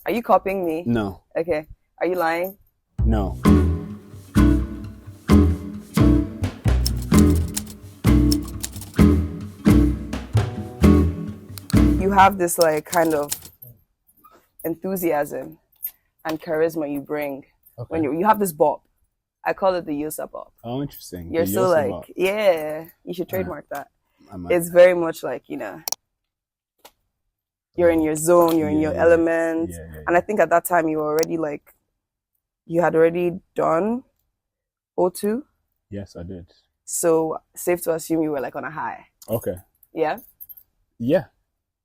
Are you copying me? No. Okay. Are you lying? No. You have this like kind of enthusiasm and charisma you bring when Okay. you have this bop. I call it the Yosa bop. Oh, interesting. You're The so Yosa like, bop. yeah, you should All right. trademark that. I might. It's very much like, you're in your zone, you're in your element. Yeah. And I think at that time you were already like, you had already done O2. Yes, I did. So safe to assume you were like on a high. Okay. Yeah? Yeah.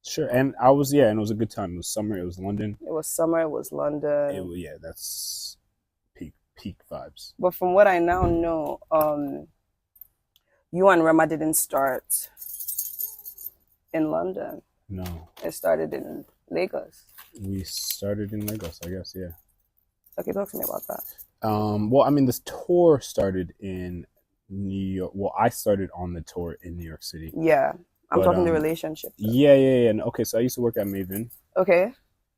Sure. And I was, and it was a good time. It was summer. It was London. It was summer, it was London. That's peak vibes. But from what I now know, you and Rema didn't start in London. No. It started in Lagos. We started in Lagos, I guess, yeah. Okay, talk to me about that. Well, I mean, this tour started in New York. Well, I started on the tour in New York City. Yeah. I'm talking the relationship. Though. Yeah. And okay, so I used to work at Maven. Okay.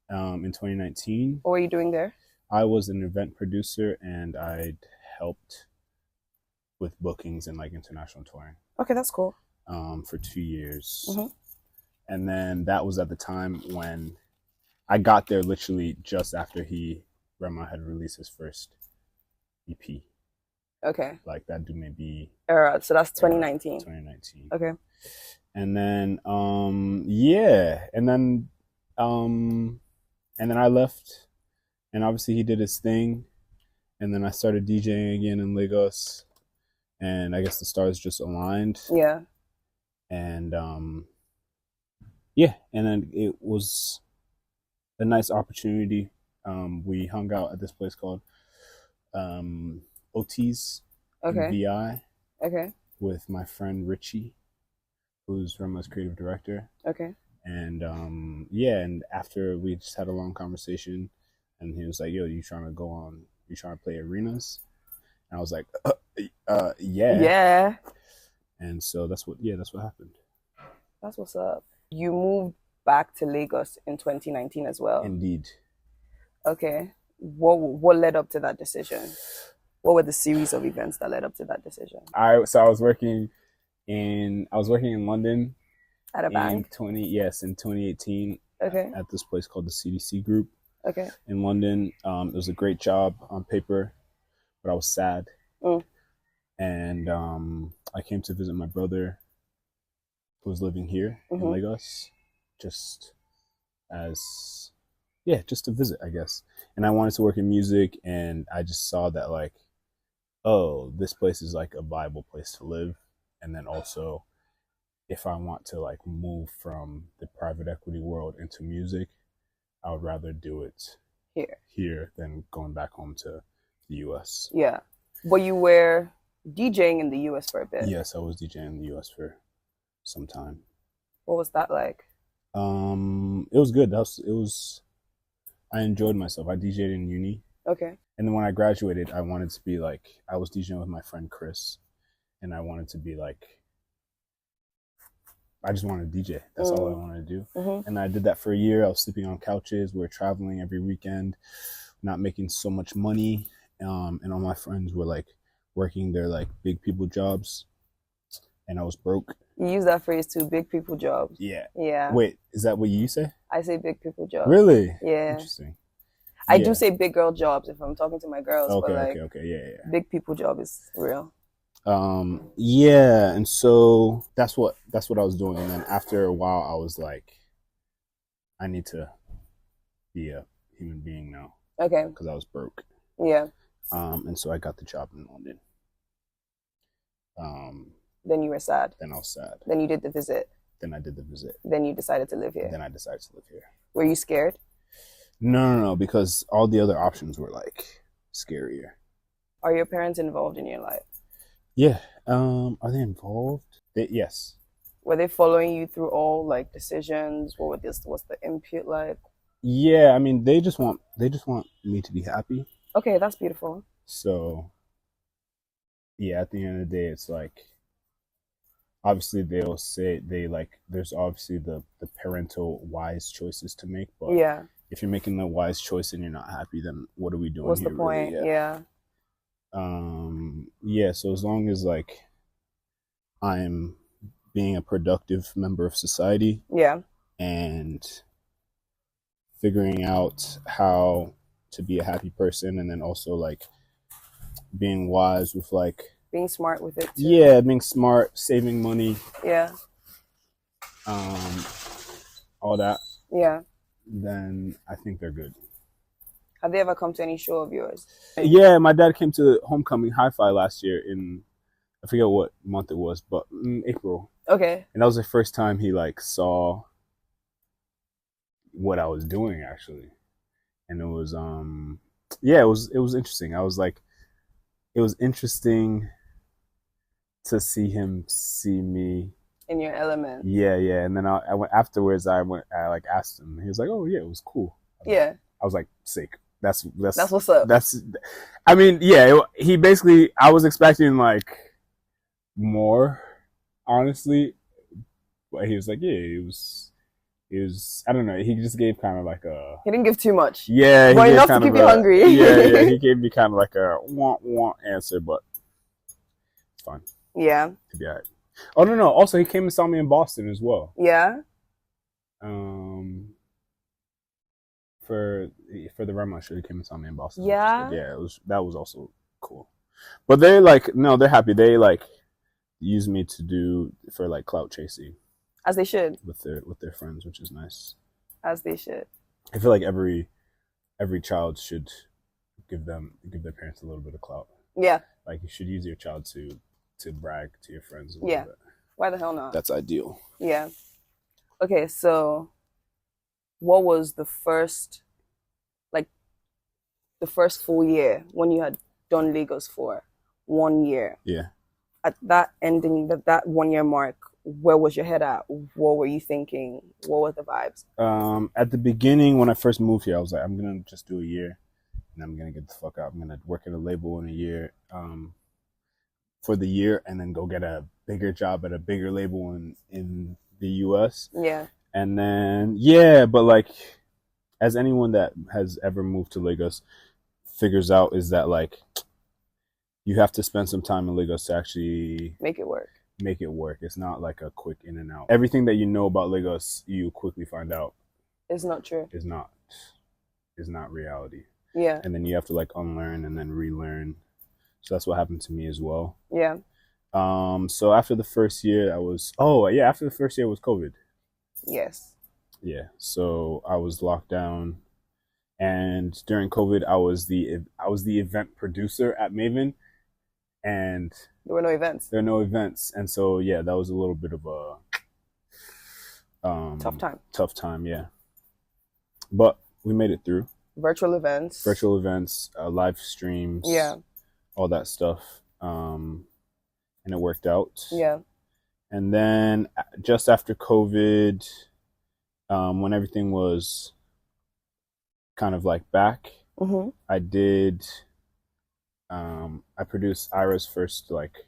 In 2019. What were you doing there? I was an event producer and I'd helped with bookings and like international touring. Okay, that's cool. For 2 years. Mm-hmm. And then that was at the time when I got there literally just after Rema had released his first EP. Okay. Like that do maybe. So that's 2019. 2019. Okay. And then and then I left, and obviously he did his thing, and then I started DJing again in Lagos, and I guess the stars just aligned. Yeah. And and then it was a nice opportunity. We hung out at this place called OT's VI. Okay. With my friend Richie, who's Rema's creative director. Okay. And and after we just had a long conversation, and he was like, "Yo, you trying to play arenas?" And I was like, yeah. Yeah. And so that's what happened. That's what's up. You moved back to Lagos in 2019 as well. Indeed. Okay. What led up to that decision? What were the series of events that led up to that decision? I was working in London at a bank. In 2018. Okay. At this place called the CDC Group. Okay. In London, it was a great job on paper, but I was sad. And I came to visit my brother, who was living here in Lagos, just to visit, I guess. And I wanted to work in music, and I just saw that like, oh, this place is like a viable place to live. And then also, if I want to like move from the private equity world into music, I would rather do it here than going back home to the US. Yeah. But you were DJing in the US for a bit. Yes, I was DJing in the US for some time. What was that like? It was good. I enjoyed myself. I DJed in uni. Okay. And then when I graduated, I wanted to be like, I was DJing with my friend Chris, and I wanted to be like, I just wanted to DJ. That's all I wanted to do. And I did that for a year. I was sleeping on couches. We were traveling every weekend, not making so much money. And all my friends were like working their like big people jobs, and I was broke. You use that phrase too, big people jobs. Yeah. Yeah. Wait, is that what you say? I say big people jobs. Really? Yeah. Interesting. I do say big girl jobs if I'm talking to my girls. Okay, but like, okay. Yeah. Big people job is real. And so that's what I was doing. And then after a while, I was like, I need to be a human being now. Okay. Because I was broke. Yeah. And so I got the job in London. Then you were sad. Then I was sad. Then you did the visit. Then I did the visit. Then you decided to live here. Then I decided to live here. Were you scared? No, because all the other options were like scarier. Are your parents involved in your life? Yeah. Are they involved? Yes. Were they following you through all like decisions? What's the input like? Yeah, I mean they just want me to be happy. Okay, that's beautiful. So yeah, at the end of the day, it's like obviously they'll say there's obviously the parental wise choices to make, but yeah, if you're making the wise choice and you're not happy, then what are we doing What's here? the point? Really? Yeah. Yeah. So as long as like I'm being a productive member of society, Yeah. and figuring out how to be a happy person, and then also like being wise with like Being smart with it too. yeah, being smart, saving money, Yeah. all that, Yeah. then I think they're good. Have they ever come to any show of yours? Yeah, my dad came to Homecoming Hi-Fi last year in, I forget what month it was, but in April. Okay. And that was the first time he like saw what I was doing actually. And it was yeah, it was interesting. I was like, it was interesting to see him see me In your element. yeah, and then I went afterwards. I like asked him. He was like, "Oh yeah, it was cool." Yeah. I was like, "Sick." That's what's up. That's. I mean, yeah. He basically. I was expecting like more, honestly, but he was like, "Yeah, it was." It was. I don't know. He just gave kind of like a. He didn't give too much. Yeah, but enough to keep you hungry. Yeah. He gave me kind of like a want answer, but it's fine. Yeah. To be alright. Oh no! Also, he came and saw me in Boston as well. Yeah. For the Rema show, he came and saw me in Boston. Yeah. Yeah, that was also cool. But they're like, no, they're happy. They like use me to do for like clout chasing. As they should. With their friends, which is nice. As they should. I feel like every child should give their parents a little bit of clout. Yeah. Like you should use your child to brag to your friends a little bit. Why the hell not? That's ideal. Yeah. Okay, so what was the first full year when you had done Lagos for 1 year? Yeah. At that ending, that 1 year mark, where was your head at? What were you thinking? What were the vibes? At the beginning, when I first moved here, I was like, I'm gonna just do a year, and I'm gonna get the fuck out. I'm gonna work at a label in a year, for the year, and then go get a bigger job at a bigger label in the U.S. Yeah. And then yeah, but like, as anyone that has ever moved to Lagos figures out, is that like you have to spend some time in Lagos to actually make it work. It's not like a quick in and out. Everything that you know about Lagos, you quickly find out it's not true. Is not reality. Yeah. And then you have to like unlearn and then relearn. So that's what happened to me as well. Yeah. So after the first year, after the first year was COVID. Yes. Yeah. So I was locked down, and during COVID, I was the event producer at Maven, and there were no events. And so yeah, that was a little bit of a tough time. Yeah. But we made it through. Virtual events, live streams. Yeah. All that stuff. And it worked out. Yeah. And then just after COVID, when everything was kind of like back, mm-hmm. I produced Ira's first like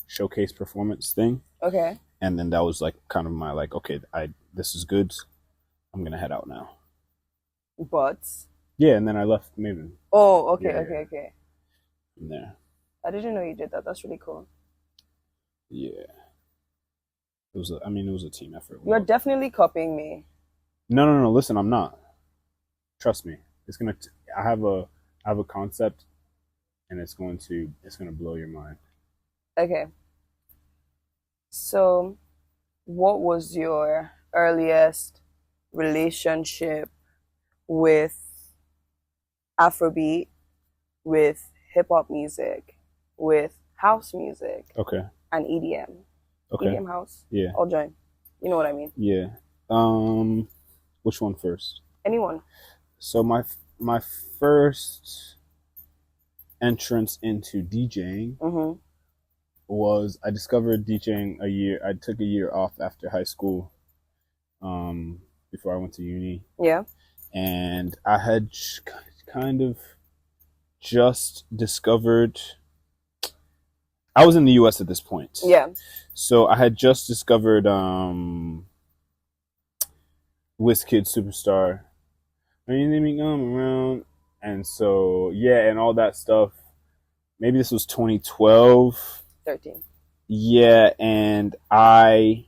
showcase performance thing. Okay. And then that was like kind of my like, okay, this is good. I'm gonna head out now. But yeah, and then I left Maven. Oh, okay, yeah, okay. From there. I didn't know you did that. That's really cool. Yeah. It was a team effort. You're definitely copying me. No. Listen, I'm not. Trust me. I have a concept, and it's gonna blow your mind. Okay. So, what was your earliest relationship with Afrobeat, with hip hop music, with house music? Okay. And EDM. Okay. EDM house. Yeah. I'll join. You know what I mean? Yeah. Which one first? Anyone. So my first entrance into DJing mm-hmm. was, I discovered DJing I took a year off after high school, before I went to uni. Yeah. And I had kind of just discovered, I was in the US at this point. Yeah. So I had just discovered Wizkid Superstar, When you need me come around. And so, yeah, and all that stuff. Maybe this was 2012. 13. Yeah, and I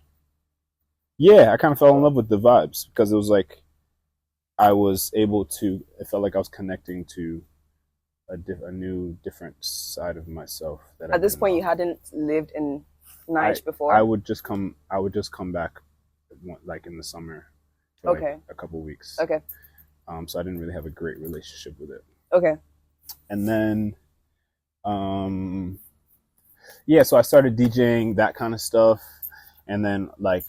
kind of fell in love with the vibes because it was like I was able to, it felt like I was connecting to a new, different side of myself that I At this didn't point, know. you hadn't lived in I Nice before? I would just come back like in the summer for Okay. like a couple weeks. Okay. So I didn't really have a great relationship with it. Okay. And then, yeah, so I started DJing that kind of stuff, and then like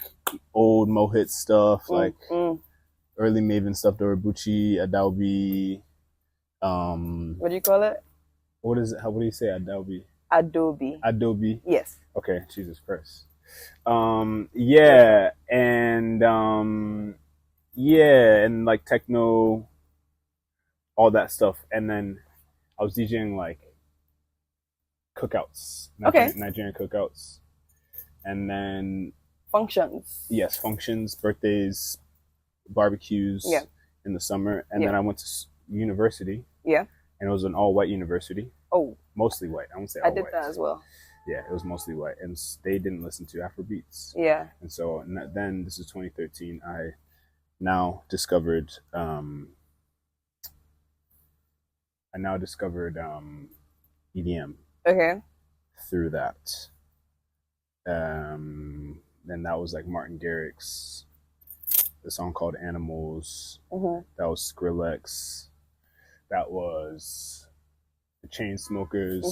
old Mohit stuff, like early Maven stuff, Dorobuchi, Adobe. What do you call it? What is it? What do you say? Adobe. Adobe. Yes. Okay, Jesus Christ. Yeah, and yeah, and like techno, all that stuff, and then I was DJing like cookouts, Nigerian cookouts, and then functions. Yes, functions, birthdays, barbecues. Yeah. In the summer, and then I went to university. Yeah. And it was an all-white university. Oh. Mostly white. I won't say all white. I did that as well. Yeah, it was mostly white, and they didn't listen to Afrobeats. Yeah. And so then this is 2013. I now discovered EDM. Okay. Through that. Then that was like Martin Garrix's the song called Animals. Mm-hmm. That was Skrillex. That was the Chainsmokers.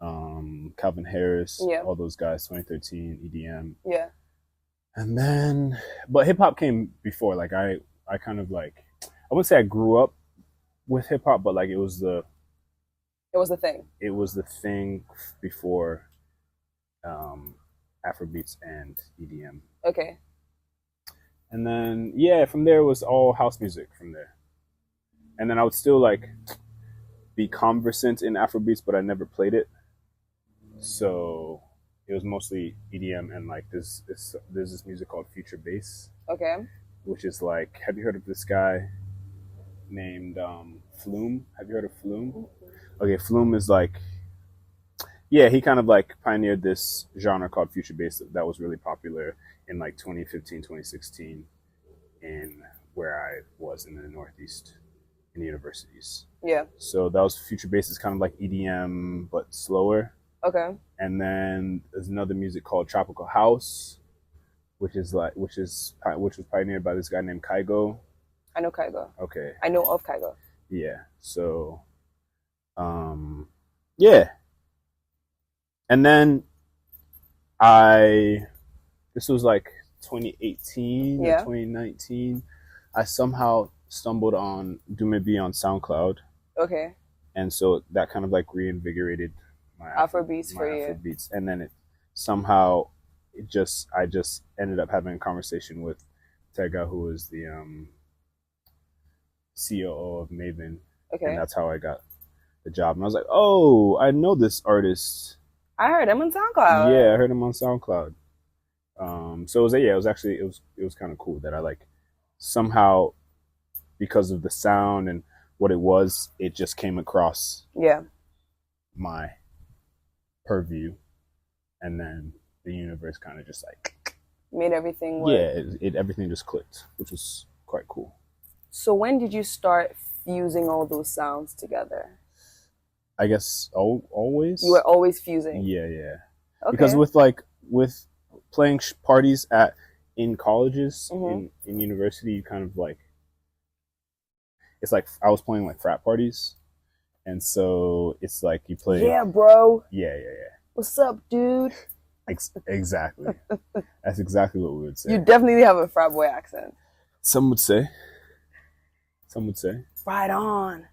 Mm-hmm. Calvin Harris. Yeah. All those guys. 2013 EDM. Yeah. And then, but hip hop came before. Like I kind of like, I wouldn't say I grew up with hip hop, but like it was the thing. It was the thing before Afrobeats and EDM. Okay. And then yeah, from there it was all house music from there. And then I would still like be conversant in Afrobeats, but I never played it. So it was mostly EDM and like there's this music called future bass. Okay. Which is like, have you heard of this guy named Flume? Have you heard of Flume? Okay, Flume is like, yeah, he kind of like pioneered this genre called future bass that was really popular in like 2015, 2016 in where I was in the Northeast in universities. Yeah. So that was future bass is kind of like EDM but slower. Okay. And then there's another music called tropical house, which was pioneered by this guy named Kygo. I know Kygo. Okay. I know of Kygo. Yeah. So, yeah. And then this was like 2018 or 2019. I somehow stumbled on Dumebi on SoundCloud. Okay. And so that kind of like reinvigorated my Afrobeats for you. Afrobeats. And then I just ended up having a conversation with Tega, who is the COO of Maven. Okay. And that's how I got the job. And I was like, oh, I know this artist. I heard him on SoundCloud. Yeah, I heard him on SoundCloud. So it was kind of cool that I like somehow, because of the sound and what it was, it just came across my purview, and then the universe kind of just like made everything work. Yeah, everything just clicked, which was quite cool. So when did you start fusing all those sounds together? I guess always. You were always fusing. Yeah. Okay. Because with playing parties in colleges, in university, you kind of like, it's like I was playing like frat parties, and so it's like you play. Yeah, bro. Yeah. What's up, dude? Exactly. That's exactly what we would say. You definitely have a frat boy accent. Some would say. Right on.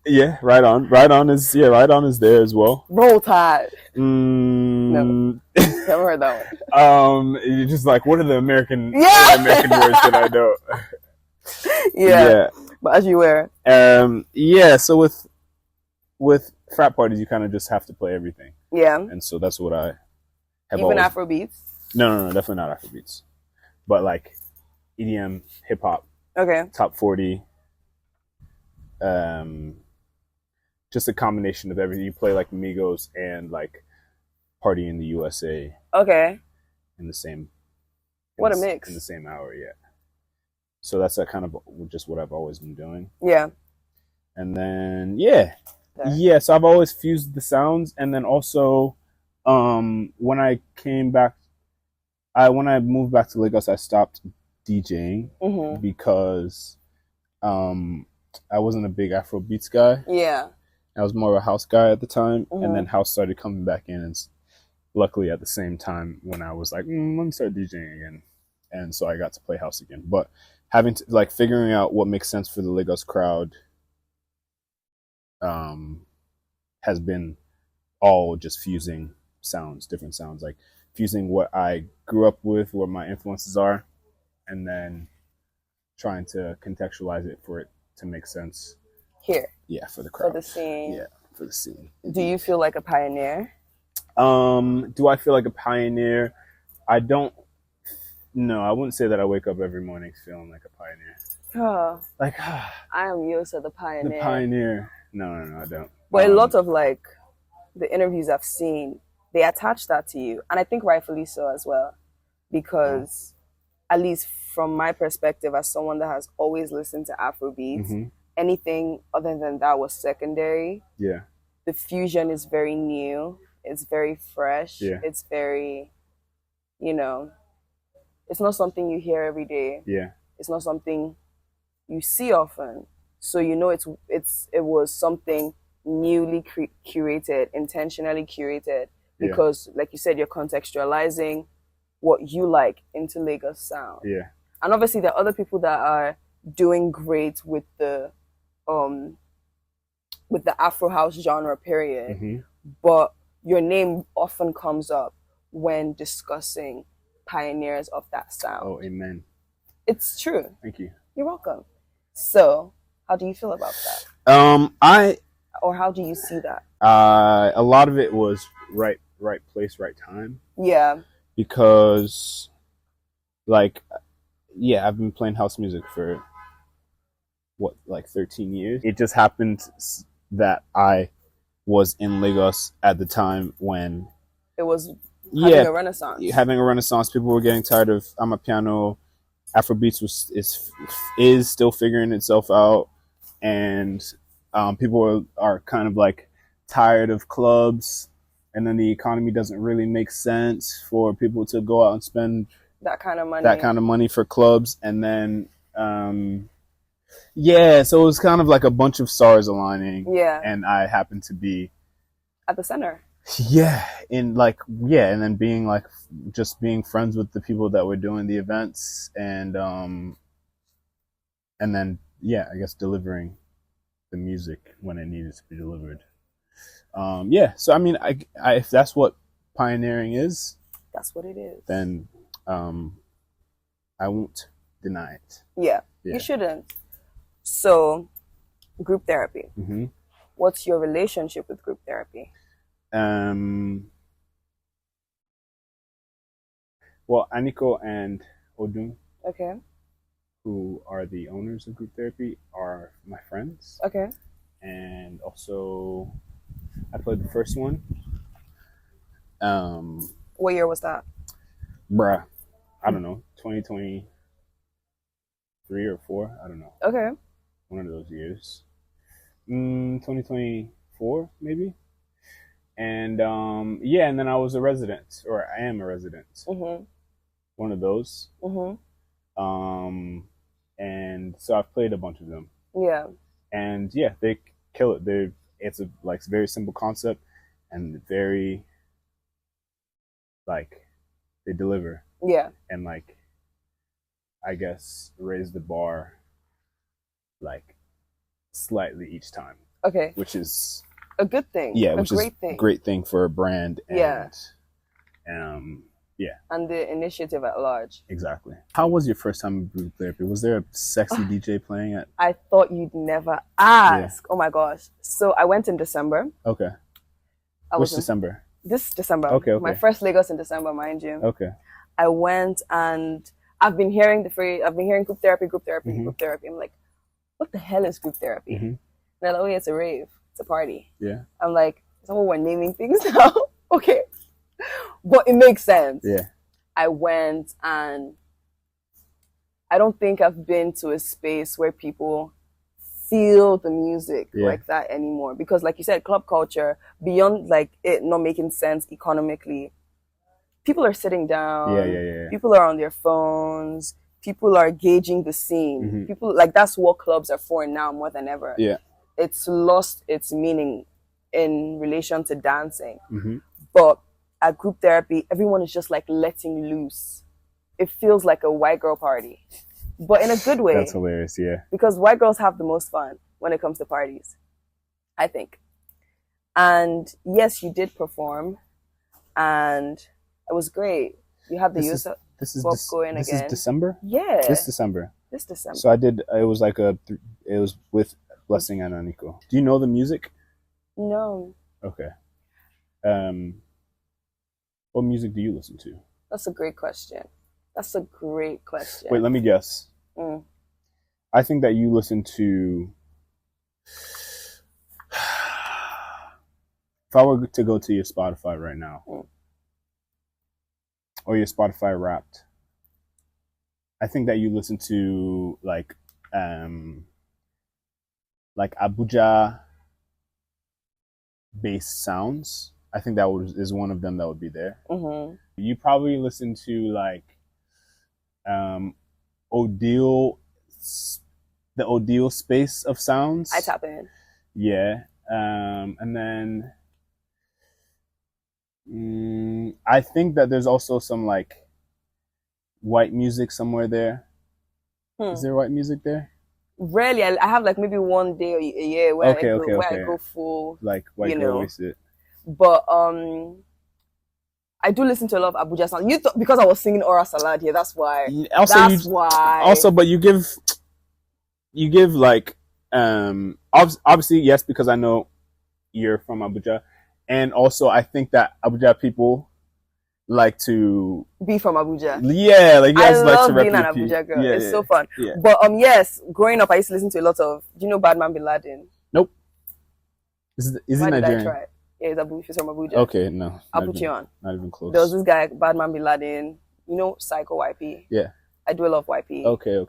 Yeah, right on is there as well. Roll Tide. No, never heard that one. You're just like, what are the American words that I know? Yeah, but as you were. Yeah. So with frat parties, you kind of just have to play everything. Yeah. And so that's what I have. Even Afrobeats. No, definitely not Afrobeats. But like EDM, hip hop, Okay. top 40. Just a combination of everything. You play like Migos and like Party in the USA Okay. in the same. What a mix. In the same hour, yeah. So that's that kind of just what I've always been doing. Yeah. And then yeah. Okay. Yeah, so I've always fused the sounds, and then also when I came back when I moved back to Lagos, I stopped DJing because I wasn't a big Afro beats guy. Yeah. I was more of a house guy at the time, and then house started coming back in, and luckily at the same time when I was like, let me start DJing again, and so I got to play house again. But having to like figuring out what makes sense for the Lagos crowd has been all just fusing sounds, different sounds, like fusing what I grew up with, what my influences are, and then trying to contextualize it for it to make sense here. Yeah, for the crowd. For the scene. Yeah, for the scene. Do you feel like a pioneer? Do I feel like a pioneer? I don't. No, I wouldn't say that I wake up every morning feeling like a pioneer. Oh, like I am Yosa, the pioneer. The pioneer. No, I don't. But a lot of like the interviews I've seen, they attach that to you, and I think rightfully so as well, because at least from my perspective, as someone that has always listened to Afrobeats, anything other than that was secondary. Yeah. The fusion is very new. It's very fresh. Yeah. It's very, it's not something you hear every day. Yeah. It's not something you see often. So it was something newly curated, intentionally curated, because like you said, you're contextualizing what you like into Lagos sound. Yeah. And obviously there are other people that are doing great with the Afro house genre period. But your name often comes up when discussing pioneers of that sound. Oh, amen. It's true. Thank you. You're welcome. So, how do you feel about that? Or how do you see that? A lot of it was right place, right time. Yeah. Because, I've been playing house music for 13 years. It just happened that I was in Lagos at the time when it was having a renaissance. Having a renaissance. People were getting tired of Amapiano. Afrobeats is still figuring itself out, and people are kind of like tired of clubs, and then the economy doesn't really make sense for people to go out and spend that kind of money for clubs. And then so it was kind of like a bunch of stars aligning. Yeah. And I happened to be at the center. Yeah. And then being friends with the people that were doing the events, and then I guess delivering the music when it needed to be delivered. So I mean, I if that's what pioneering is, that's what it is. Then I won't deny it. Yeah. You shouldn't. So, group therapy. What's your relationship with group therapy? Well, Aniko and Odun, okay, who are the owners of group therapy, are my friends. Okay. And also, I played the first one. What year was that? I don't know, 2023 or 4, I don't know. Okay. One of those years. 2024, maybe. And and then I was a resident, or I am a resident. One of those. And so I've played a bunch of them. Yeah. And they kill it. It's a very simple concept, and very they deliver. Yeah. And I guess raise the bar slightly each time. Okay. Which is a good thing. Yeah, which is a great thing for a brand. And, and the initiative at large. Exactly. How was your first time in group therapy? Was there a sexy DJ playing it? I thought you'd never ask. Oh my gosh. So I went in December. Okay. Which December? This December. Okay. My first Lagos in December, mind you. Okay. I went and I've been hearing the phrase, I've been hearing group therapy, Mhm. group therapy. I'm like, what the hell is group therapy? Mhm. And they're like, oh yeah, it's a rave, it's a party. Yeah. I'm like, someone were naming things now. Okay. But it makes sense. Yeah. I went, and I don't think I've been to a space where people feel the music Yeah. like that anymore. Because like you said, club culture, beyond like it not making sense economically, people are sitting down, Yeah. people are on their phones, people are gauging the scene. Mhm. People, like, that's what clubs are for now more than ever. Yeah. It's lost its meaning in relation to dancing. Mhm. But at group therapy, everyone is just like letting loose. It feels like a white girl party, but in a good way. That's hilarious. Yeah. Because white girls have the most fun when it comes to parties, I think. And yes, you did perform, and it was great. You had the Yosa going this again. is December. Yeah, This December. So I did. It was like it was with Blessing and Aniko. Do you know the music? No. Okay. What music do you listen to? That's a great question. Wait, let me guess. I think that you listen to. If I were to go to your Spotify right now, or your Spotify Wrapped, I think that you listen to like Abuja based sounds. I think that is one of them that would be there. Mm-hmm. You probably listen to like Odile, the Odile space of sounds. I tap in. Yeah. And then I think that there's also some like white music somewhere there. Is there white music there? Rarely. I have like maybe one day a year where I go full, like white girl wasted. But I do listen to a lot of Abuja sound. Because I was singing Aura Salad here, that's why. Why. Also, but you give like obviously yes, because I know you're from Abuja, and also I think that Abuja people like to be from Abuja. Yeah, like you guys like to being an Abuja girl. Yeah, it's so fun. Yeah. But yes, growing up I used to listen to a lot of. Do you know Badman Bin Laden? Nope. Is he Nigerian? Yeah, he's from Abuja. Okay, no. I'll put you on. Not even close. There was this guy, Badman Bin Laden. You know, Psycho YP. Yeah. I do a lot of YP. Okay.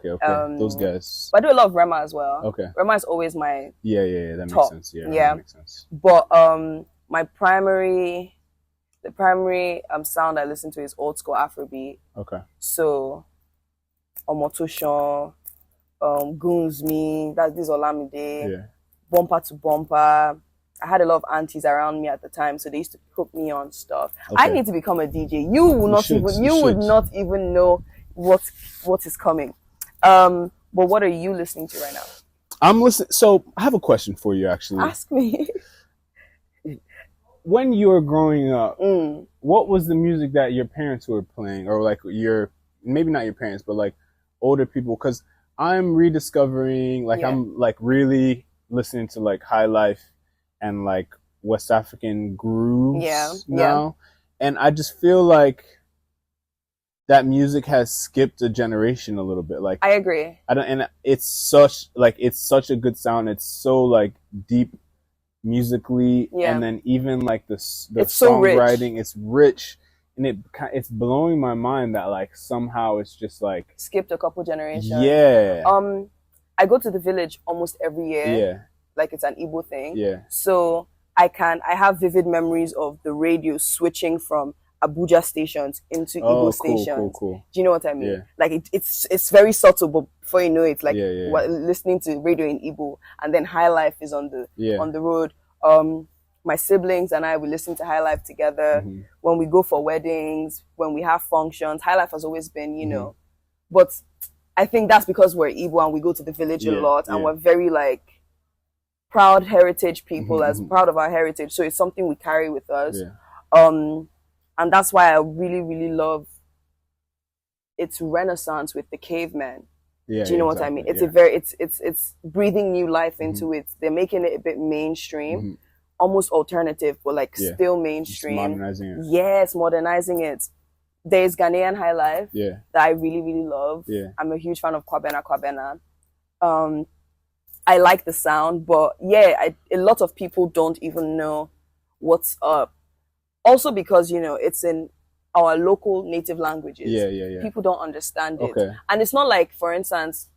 Those guys. But I do a lot of Rema as well. Okay. Rema is always my that top. makes sense. Yeah. That makes sense. But the primary sound I listen to is old school Afrobeat. Okay. So Omotoshan, Goons Me, this Olamide, yeah. Bumper to Bumper. I had a lot of aunties around me at the time, so they used to hook me on stuff. Okay. I need to become a DJ. You would not even know what is coming. But what are you listening to right now? I'm listening. So I have a question for you, actually. Ask me. When you were growing up, what was the music that your parents were playing, or like maybe not your parents, but like older people? Because I'm rediscovering, like I'm like really listening to like High Life and like West African grooves now, and I just feel like that music has skipped a generation a little bit. Like I agree. And it's such a good sound. It's so like deep musically, and then even like the songwriting, it's rich, and it's blowing my mind that like somehow it's just like skipped a couple generations. Yeah. I go to the village almost every year. Yeah. Like it's an Igbo thing. Yeah. So I have vivid memories of the radio switching from Abuja stations into Igbo stations. Cool. Do you know what I mean? Yeah. Like it's very subtle, but before you know it, like listening to radio in Igbo, and then High Life is on the road. My siblings and I, we listen to High Life together when we go for weddings, when we have functions. High Life has always been, you know, but I think that's because we're Igbo and we go to the village a lot, and we're very like proud heritage people, as proud of our heritage. So it's something we carry with us. Yeah. And that's why I really, really love its renaissance with the cavemen. Yeah, do you know what I mean? It's it's breathing new life into it. They're making it a bit mainstream, almost alternative, but like still mainstream. Just modernizing it. Yes, modernizing it. There's Ghanaian High Life Yeah. that I really, really love. Yeah. I'm a huge fan of Kwabena Kwabena. I like the sound, but yeah, a lot of people don't even know what's up. Also because, it's in our local native languages. Yeah. People don't understand it. Okay. And it's not like, for instance,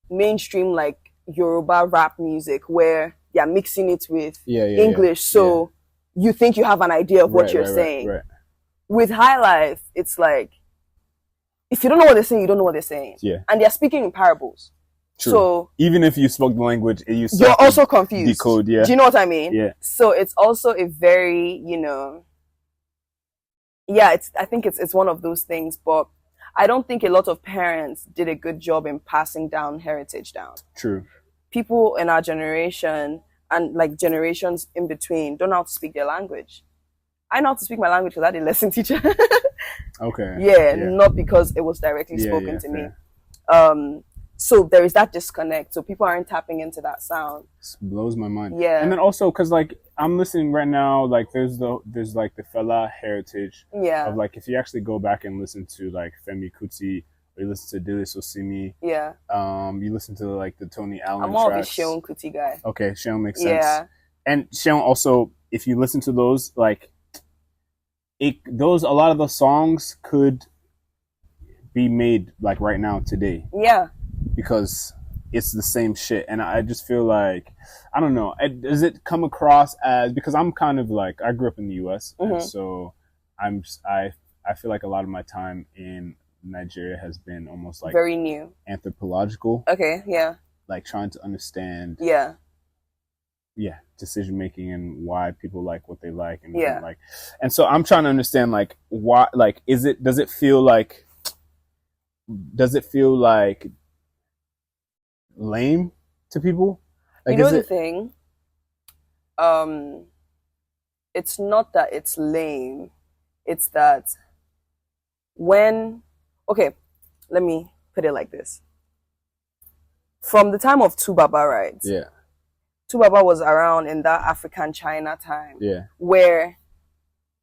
mainstream like Yoruba rap music where they're mixing it with English. So you think you have an idea of what you're saying. Right. With High Life, it's like, if you don't know what they're saying, you don't know what they're saying. Yeah. And they're speaking in parables. True. So even if you spoke the language, you're also confused. Decode, yeah. Do you know what I mean? Yeah. So it's also a very, I think it's one of those things, but I don't think a lot of parents did a good job in passing down heritage down. True. People in our generation and like generations in between don't know how to speak their language. I know how to speak my language because I had a lesson teacher. Okay. Yeah, not because it was directly spoken to fair. me. So there is that disconnect. So people aren't tapping into that sound. It blows my mind. Yeah. And then also, because like I'm listening right now, like there's like the fella heritage. Yeah. Of like if you actually go back and listen to like Femi Kuti, or you listen to Dele Sosimi. Yeah. You listen to like the Tony Allen I'm more tracks. of a Seun Kuti guy. Okay, Seun makes sense. Yeah. And Seun also, if you listen to those, like a lot of the songs could be made like right now today. Yeah. Because it's the same shit, and I just feel like I don't know. Does it come across as, because I'm kind of like, I grew up in the U.S. And so I feel like a lot of my time in Nigeria has been almost like very new, anthropological. Okay, yeah. Like trying to understand. Yeah. Decision making and why people like what they like and don't like, and so I'm trying to understand like why, like does it feel like lame to people? Like, the thing, it's not that it's lame, it's that let me put it like this. From the time of Tubaba, right? Yeah. Tubaba was around in that African China time, where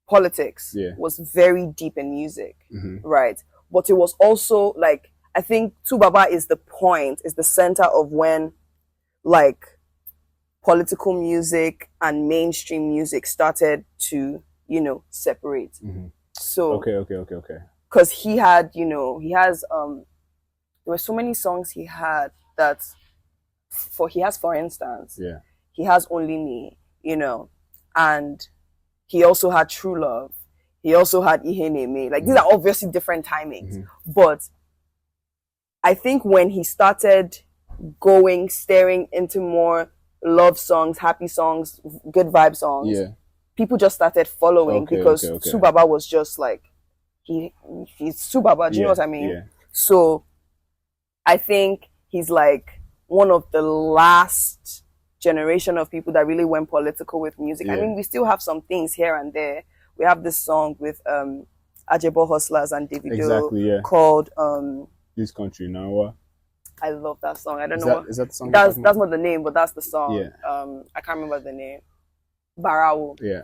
politics was very deep in music, right? But it was also like, I think Tubaba is the center of when like political music and mainstream music started to, separate. Mm-hmm. So okay. Because he had, there were so many songs he had that for instance, he has Only Me, and he also had True Love. He also had Iheneme. Like, these are obviously different timings. But I think when he started staring into more love songs, happy songs, good vibe songs, people just started following because Subaba was just like, he's Subaba, do you know what I mean? Yeah. So I think he's like one of the last generation of people that really went political with music. I mean, we still have some things here and there. We have this song with Ajebo Hustlers and Davido called This Country Now. I love that song. I don't know. Is that the song? That's not the name, but that's the song. Yeah. I can't remember the name. Barawo. Yeah.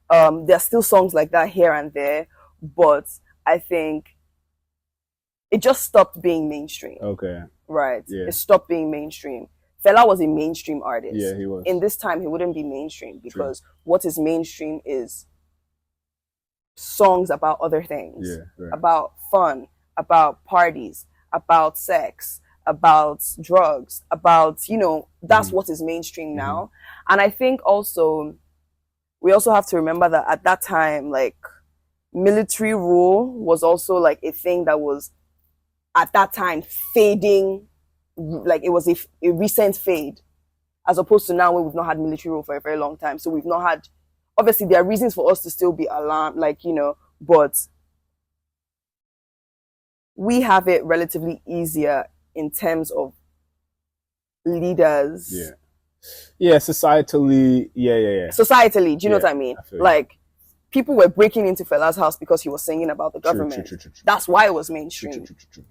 There are still songs like that here and there, but I think it just stopped being mainstream. Okay. Right. Yeah. It stopped being mainstream. Fela was a mainstream artist. Yeah, he was. In this time, he wouldn't be mainstream because what is mainstream is songs about other things. Yeah. Right. About fun, about parties, about sex, about drugs, about, that's what is mainstream now. And I think we also have to remember that at that time, like, military rule was also like a thing that was at that time fading, like it was a recent fade, as opposed to now where we've not had military rule for a very long time. So we've not had, obviously there are reasons for us to still be alarmed, like, but we have it relatively easier in terms of leaders. Yeah, societally, yeah. Societally, do you know what I mean? Like, people were breaking into Fela's house because he was singing about the government. True. That's why it was mainstream. True.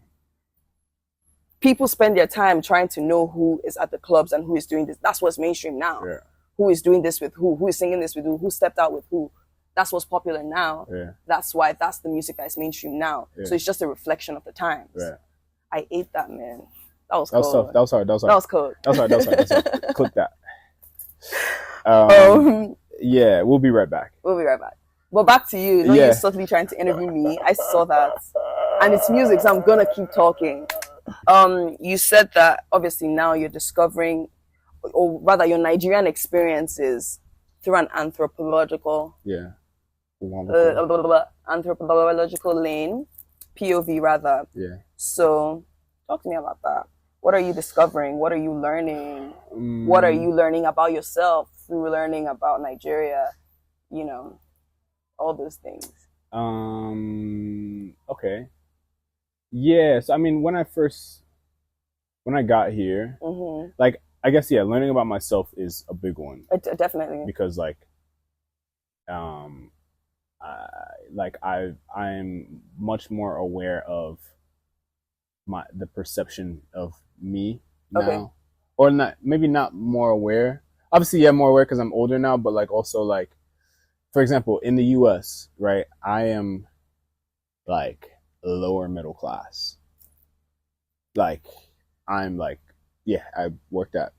People spend their time trying to know who is at the clubs and who is doing this. That's what's mainstream now. Yeah. Who is doing this with who is singing this with who stepped out with who. that's what's popular now. Yeah. That's why that's the music that's mainstream now. Yeah. So it's just a reflection of the times. Right. I ate that, man. That was That was cold. tough. That was hard. That was hard. That was cold. That was hard. That was hard. That was hard. Clip that. Yeah, we'll be right back. We'll be right back. But back to you. Yeah. You're subtly trying to interview me. I saw that. And it's music, so I'm gonna keep talking. You said that obviously now you're discovering, or rather your Nigerian experiences through an anthropological anthropological lane, POV rather. Yeah. So talk to me about that. What are you discovering? What are you learning? What are you learning about yourself through learning about Nigeria? You know, all those things. Okay. Yes, I mean when I got here, like I guess learning about myself is a big one. Definitely. Because like I'm much more aware of the perception of me now. Okay. Or maybe not more aware. Obviously, more aware because I'm older now, but like also like, for example, in the US, right, I am like lower middle class. Like I'm like, I worked at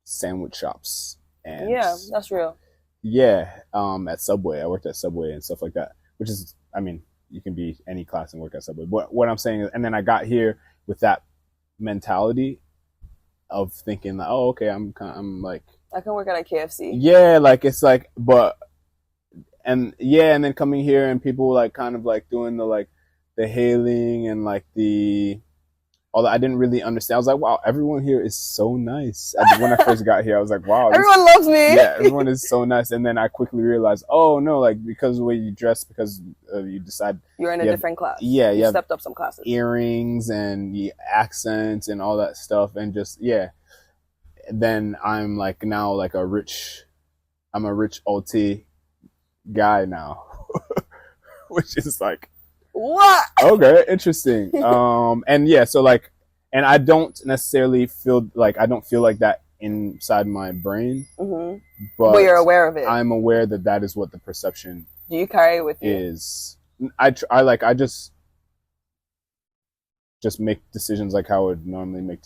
sandwich shops and that's real. At Subway. I worked at Subway and stuff like that, which is, I mean, you can be any class and work at Subway. But what I'm saying is, and then I got here with that mentality of thinking like, oh, okay, I'm like, I can work at a KFC. Yeah, like it's like, and then coming here and people like kind of like doing the hailing and like although I didn't really understand. I was like, wow, everyone here is so nice. When I first got here, I was like, wow. Everyone loves me. Yeah, everyone is so nice. And then I quickly realized, oh, no, like because of the way you dress, because you decide. You're in a different class. Yeah, you stepped up some classes. Earrings and accents and all that stuff. And just, Then I'm like now like I'm a rich OT guy now. Which is like, what? Okay, interesting. So like, and I don't necessarily feel like that inside my brain, but you're aware of it. I'm aware that is what the perception. Do you carry it with you? Is I just make decisions like how I would normally make.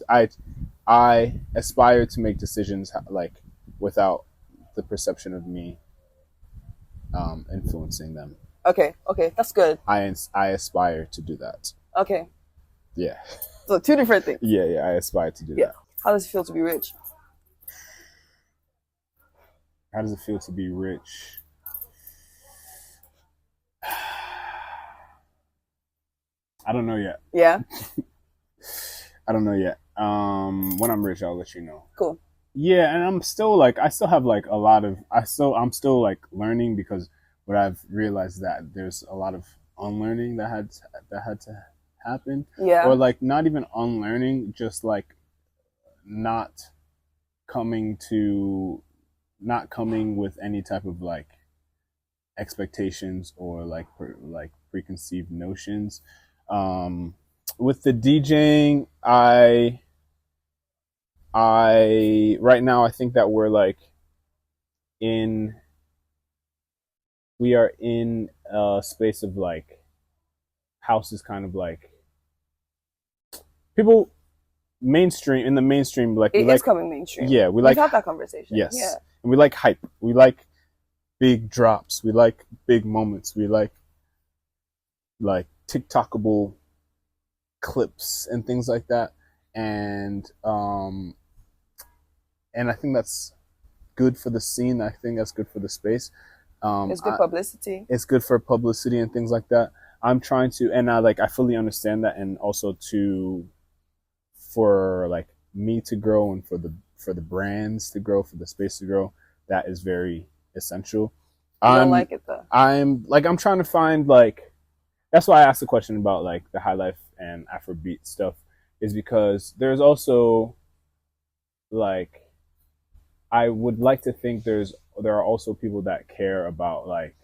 I aspire to make decisions like without the perception of me influencing them. Okay, that's good. I aspire to do that. Okay. Yeah. So two different things. Yeah, I aspire to do that. How does it feel to be rich? How does it feel to be rich? I don't know yet. Yeah? I don't know yet. When I'm rich, I'll let you know. Cool. Yeah, and I'm still like, I still have like a lot of, I'm still like learning because what I've realized that there's a lot of unlearning that had to happen. Yeah. Or like not even unlearning, just like not coming with any type of like expectations or like preconceived notions. With the DJing, I right now I think that we are in a space of like house is kind of like people in the mainstream like it's coming mainstream. Yeah, we've had that conversation. Yes. Yeah. And we like hype. We like big drops. We like big moments. We like TikTokable clips and things like that. And I think that's good for the scene. I think that's good for the space. It's good publicity. It's good for publicity and things like that. I'm trying to, and I fully understand that, and also for like me to grow and for the brands to grow, for the space to grow, that is very essential. I don't like it though. I'm trying to find that's why I asked the question about like the high life and Afrobeat stuff, is because there's also like, I would like to think there are also people that care about like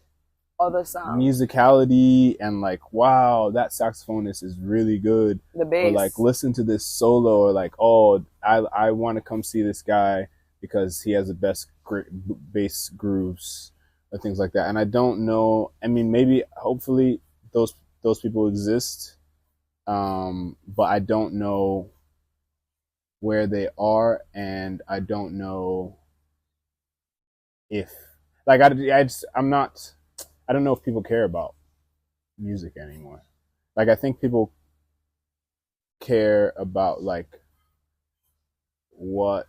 other sounds, musicality, and like, wow, that saxophonist is really good. The bass. Or like, listen to this solo, or like, oh, I want to come see this guy because he has the best bass grooves. or things like that. And I don't know. I mean, maybe hopefully those people exist, but I don't know where they are, and I don't know if like I'm not. I don't know if people care about music anymore. Like I think people care about like what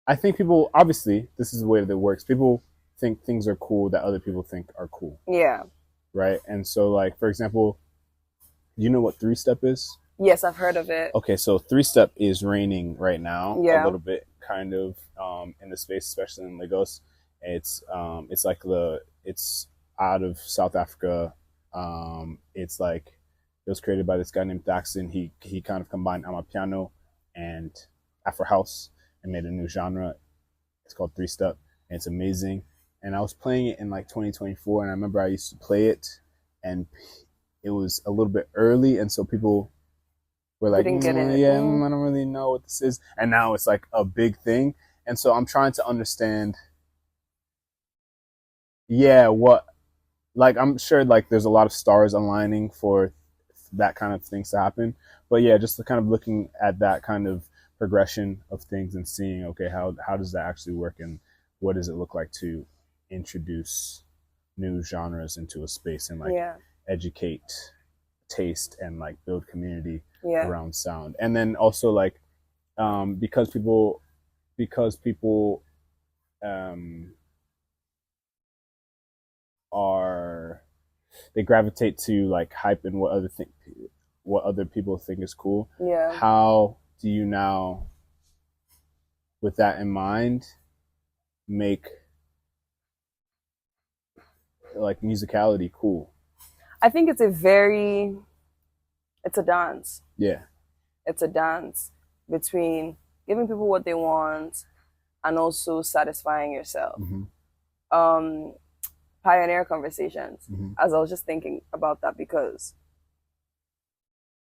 I think people obviously this is the way that it works. People think things are cool that other people think are cool. Yeah. Right? And so like for example, do you know what three step is? Yes, I've heard of it. Okay, so three step is raining right now a Yeah. little bit kind of in the space, especially in Lagos. It's like it's out of South Africa. It's like it was created by this guy named Thaxton. He kind of combined Amapiano and Afro House and made a new genre. It's called Three Step, and it's amazing. And I was playing it in like 2024, and I remember I used to play it, and it was a little bit early, and so people were like, Didn't get it. yeah, I don't really know what this is. And now it's like a big thing, and so I'm trying to understand. Yeah, what like I'm sure like there's a lot of stars aligning for that kind of things to happen. But yeah, just kind of looking at that kind of progression of things and seeing, okay, how does that actually work and what does it look like to introduce new genres into a space and like educate taste and like build community around sound. And then also like because people are they gravitate to like hype and what other people think is cool. Yeah. How do you now, with that in mind, make like musicality cool? I think it's a dance. Yeah. It's a dance between giving people what they want and also satisfying yourself. Mm-hmm. Pioneer conversations. Mm-hmm. As I was just thinking about that because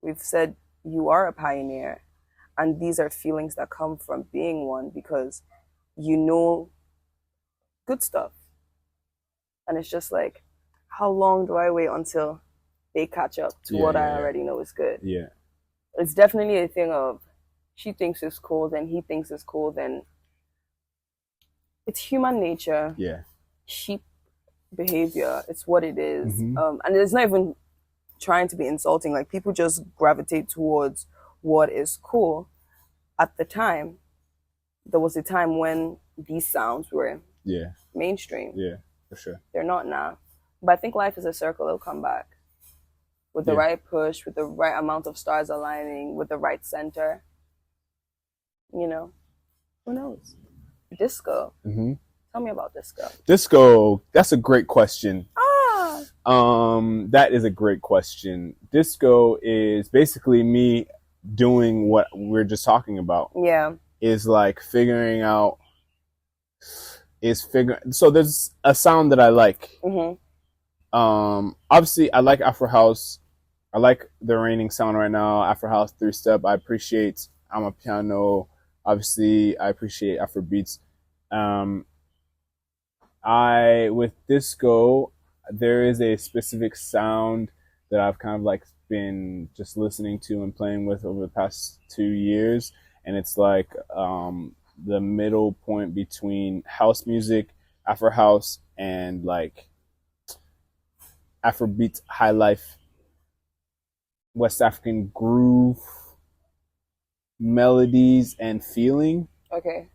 we've said you are a pioneer and these are feelings that come from being one because you know good stuff. And it's just like, how long do I wait until they catch up to what I already know is good? Yeah. It's definitely a thing of she thinks it's cool, then he thinks it's cool, then it's human nature. Yeah. Sheep behavior. It's what it is. Mm-hmm. And it's not even trying to be insulting. Like people just gravitate towards what is cool. At the time, there was a time when these sounds were mainstream. Yeah, for sure. They're not now. But I think life is a circle. It'll come back. With the right push, with the right amount of stars aligning, with the right center. You know, who knows? Disco. Mm-hmm. Tell me about disco. Disco, that's a great question. Ah. That is a great question. Disco is basically me doing what we're just talking about. Yeah. Is like figuring out. So there's a sound that I like. Mm-hmm. Obviously I like Afro House. I like the reigning sound right now. Afro House, three step. I appreciate Amapiano. Obviously, I appreciate Afro beats. With disco, there is a specific sound that I've kind of like been just listening to and playing with over the past 2 years, and it's like the middle point between house music, Afro house, and like Afrobeat, high life, West African groove, melodies, and feeling. Okay.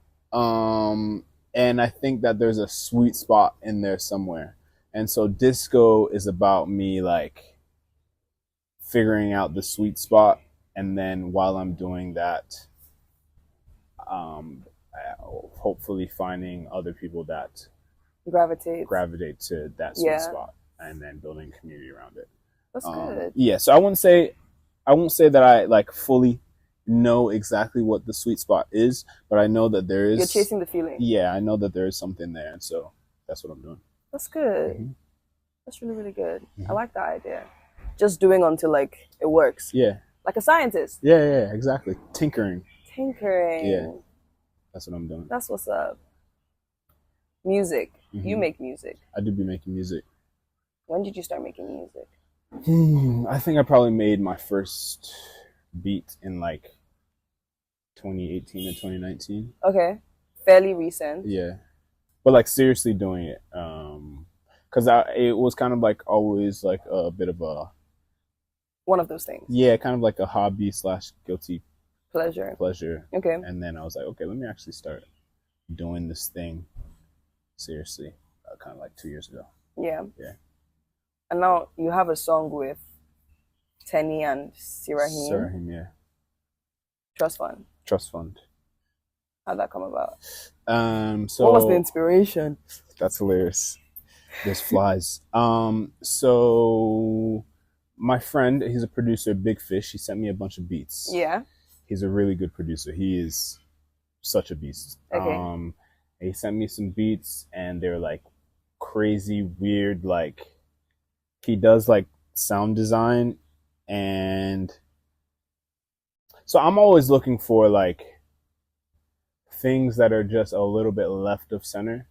And I think that there's a sweet spot in there somewhere. And so disco is about me like figuring out the sweet spot, and then while I'm doing that, hopefully finding other people that gravitate to that sweet spot, and then building a community around it. That's good. Yeah, so I won't say that I like fully know exactly what the sweet spot is, but I know that there is. You're chasing the feeling. Yeah, I know that there is something there, and so that's what I'm doing. That's good. Mm-hmm. That's really, really good. Mm-hmm. I like that idea. Just doing until like it works. Yeah. Like a scientist. Yeah, exactly. Tinkering. Yeah. That's what I'm doing. That's what's up. Music. Mm-hmm. You make music. I do be making music. When did you start making music? I think I probably made my first beat in like 2018 and 2019. Okay. Fairly recent. Yeah. But like seriously doing it. Cause it was kind of like always like a bit of a, One of those things. yeah, kind of like a hobby / guilty Pleasure. Okay. And then I was like, okay, let me actually start doing this thing seriously, kind of like 2 years ago. Yeah. Yeah. And now you have a song with Tenny and Sirahim. Sirahim, yeah. Trust Fund. Trust Fund. How'd that come about? So what was the inspiration? That's hilarious. There's flies. So my friend, he's a producer, Big Fish. He sent me a bunch of beats. Yeah. He's a really good producer. He is such a beast. Okay. He sent me some beats, and they're like crazy, weird. Like he does like sound design, and so I'm always looking for like things that are just a little bit left of center.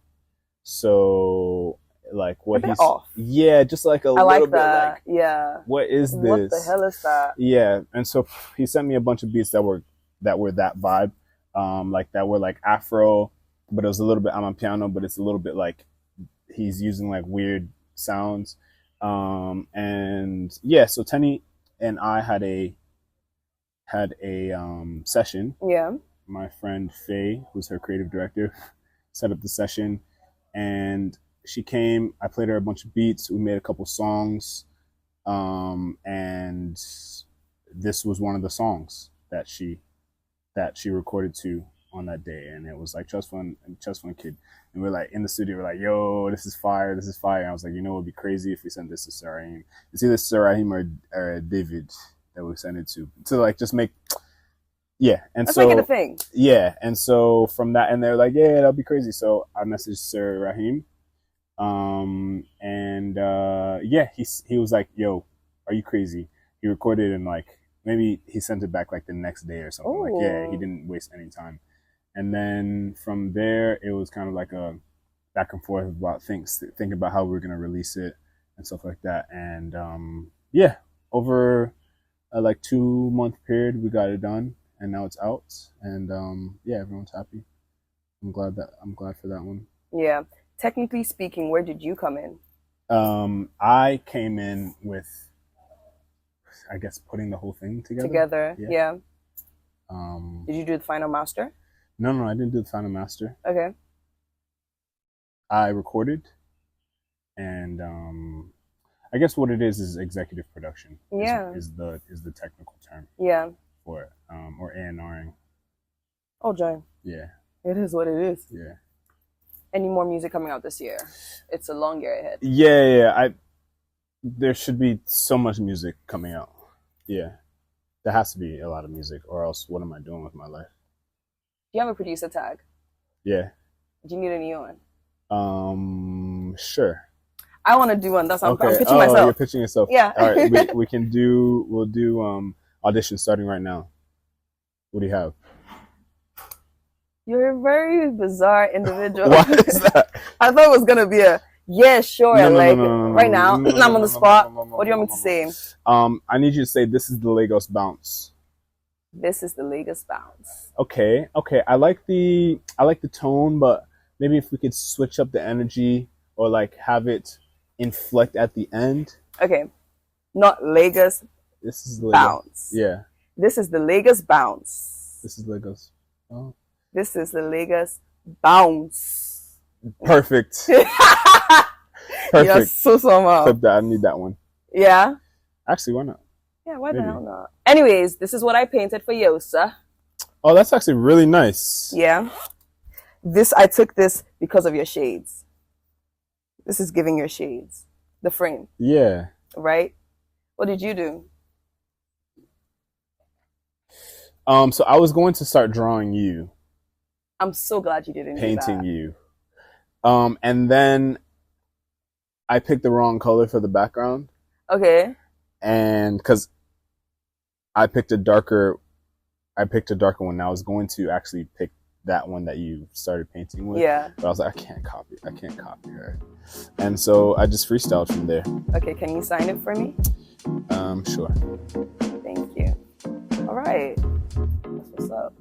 So like what he's off. Yeah, just like a little bit like, yeah. What is this? What the hell is that? Yeah. And so he sent me a bunch of beats that were that vibe. Like that were like Afro, but it was a little bit Amapiano, but it's a little bit like he's using like weird sounds. And yeah, so Tenny and I had a session. Yeah. My friend Faye, who's her creative director, set up the session, and she came. I played her a bunch of beats. We made a couple songs, and this was one of the songs that she recorded to on that day, and it was like Trust Fund Kid, and we're like in the studio. We're like, "Yo, this is fire! This is fire!" And I was like, "You know, it'd be crazy if we sent this to Sirahim. It's either Sirahim or David that we send it to like just make." Yeah, and Let's so make it a thing. Yeah, and so from that, and they're like, "Yeah, that'll be crazy." So I messaged Sir Rahim, and yeah, he was like, "Yo, are you crazy?" He recorded and like maybe he sent it back like the next day or something. Ooh. Like, yeah, he didn't waste any time. And then from there, it was kind of like a back and forth about thinking about how we were gonna release it and stuff like that. And yeah, over a like 2-month period, we got it done. And now it's out, and yeah, everyone's happy. I'm glad for that one. Yeah. Technically speaking, where did you come in? I came in with, I guess, putting the whole thing together. Yeah. Yeah. Did you do the final master? No, I didn't do the final master. Okay. I recorded, and I guess what it is executive production. Yeah. Is the technical term. Yeah. For it, or A&Ring. Oh, John. Yeah. It is what it is. Yeah. Any more music coming out this year? It's a long year ahead. Yeah. There should be so much music coming out. Yeah. There has to be a lot of music, or else what am I doing with my life? Do you have a producer tag? Yeah. Do you need a new one? Sure. I want to do one. That's how okay. I'm pitching myself. You're pitching yourself. Yeah. All right. We'll do audition starting right now. What do you have? You're a very bizarre individual. Why is that? I thought it was gonna be a yeah, sure. Right now, I'm on the spot. What do you want me to say? I need you to say, "This is the Lagos bounce." This is the Lagos bounce. Okay. I like the tone, but maybe if we could switch up the energy or like have it inflect at the end. Okay, not Lagos. This is Lagos. Bounce. Yeah. This is the Lagos bounce. This is Lagos. Oh. This is the Lagos bounce. Perfect. Perfect. You're so somehow. Clip that. I need that one. Yeah. Actually, why not? Yeah, why the hell not? Anyways, this is what I painted for Yosa. Oh, that's actually really nice. Yeah. I took this because of your shades. This is giving your shades. The frame. Yeah. Right? What did you do? So I was going to start drawing you. I'm so glad you didn't painting you. And then I picked the wrong color for the background. Okay. And because I picked a darker one. I was going to actually pick that one that you started painting with. Yeah. But I was like, I can't copy her. And so I just freestyled from there. Okay, can you sign it for me? Sure. Thank you. All right. That's what's up.